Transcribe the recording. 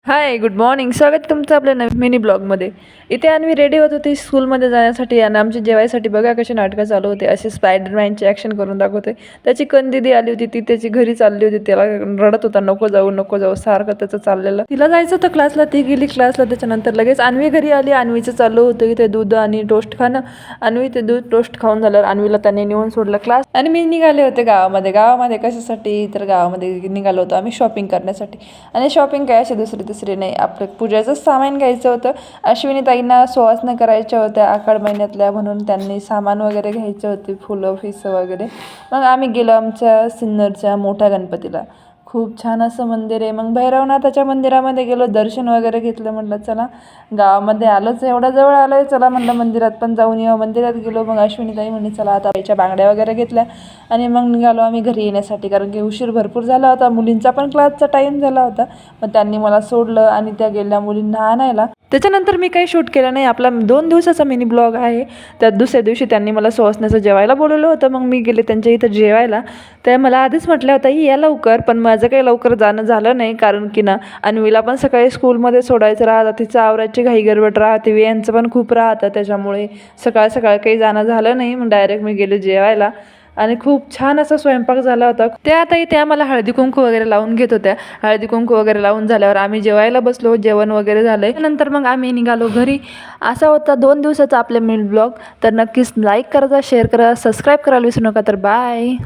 हाय, good morning. स्वागत आहे तुमचं आपल्या नवीन मिनी ब्लॉगमध्ये. इथे अन्वी रेडी होत होती स्कूलमध्ये जाण्यासाठी आणि आमची जेवायसाठी बघा कशी नाटकं चालू होते. असे स्पायडरमॅनची ॲक्शन करून दाखवते. त्याची दीदी आली होती, ती त्याची घरी चालली होती. त्याला रडत होता, नको जाऊ नको जाऊ, सारखं त्याचं चाललेलं. तिला जायचं होतं क्लासला, ती गेली क्लासला. त्याच्यानंतर लगेच अन्वी घरी आली. अन्वीचं चालू होतं की ते दूध आणि टोस्ट खाणं. अन्वी ते दूध टोस्ट खाऊन झाल्यावर अन्वीला त्याने नेऊन सोडलं क्लास आणि मी निघाले होते गावामध्ये कशासाठी तर गावामध्ये निघालो होतो आम्ही शॉपिंग करण्यासाठी. आणि शॉपिंग काय अशी दुसरी नाही, आपलं पूजेचंच सामान घ्यायचं होतं. अश्विनी ताईंना सुवासना करायच्या होत्या आषाढ महिन्यातल्या, म्हणून त्यांनी सामान वगैरे घ्यायचे होते, फुलं फिसं वगैरे. मग आम्ही गेलो आमच्या सिन्नरच्या मोठ्या गणपतीला. खूप छान असं मंदिर आहे. मग भैरवनाथाच्या मंदिरामध्ये गेलो, दर्शन वगैरे घेतलं. म्हटलं चला गावामध्ये आलोच, एवढ्या जवळ आलो आहे, चला म्हटलं मंदिरात पण जाऊन येऊ. मंदिरात गेलो. मग अश्विनीताई म्हणे चला आता बाईच्या बांगड्या वगैरे घेतल्या आणि मग निघालो आम्ही घरी येण्यासाठी, कारण की उशीर भरपूर झाला होता. मुलींचा पण क्लासचा टाईम झाला होता. मग त्यांनी मला सोडलं आणि त्या गेल्या मुलींना आणायला. त्याच्यानंतर मी काही शूट केलं नाही. आपला 2 दिवसाचा मिनी ब्लॉग आहे. त्यात दुसऱ्या दिवशी त्यांनी मला सुवासण्याचं जेवायला बोलवलं होतं. मग मी गेले त्यांच्या इथं जेवायला. त्या मला आधीच म्हटल्या होत्या या लवकर, पण माझं काही लवकर जाणं झालं नाही, कारण की ना अन्वीला पण सकाळी स्कूलमध्ये सोडायचं राहतं, तिचं आवरायची घाई गडबड राहते, यांचं पण खूप राहतं. त्याच्यामुळे सकाळ काही जाणं झालं नाही. मग डायरेक्ट मी गेले जेवायला आणि खूप छान असा स्वयंपाक झाला होता. त्या आता इथे आम्हाला हळदी कुंकू वगैरे लावून घेत होत्या. हळदी कुंकू वगैरे लावून झाल्यावर आम्ही जेवायला बसलो. जेवण वगैरे झालंय, नंतर मग आम्ही निघालो घरी. असा होता 2 दिवसाचा आपला मिनी ब्लॉग. तर नक्कीच लाईक करा, शेअर करा, सबस्क्राईब करायला विसरू नका. तर बाय.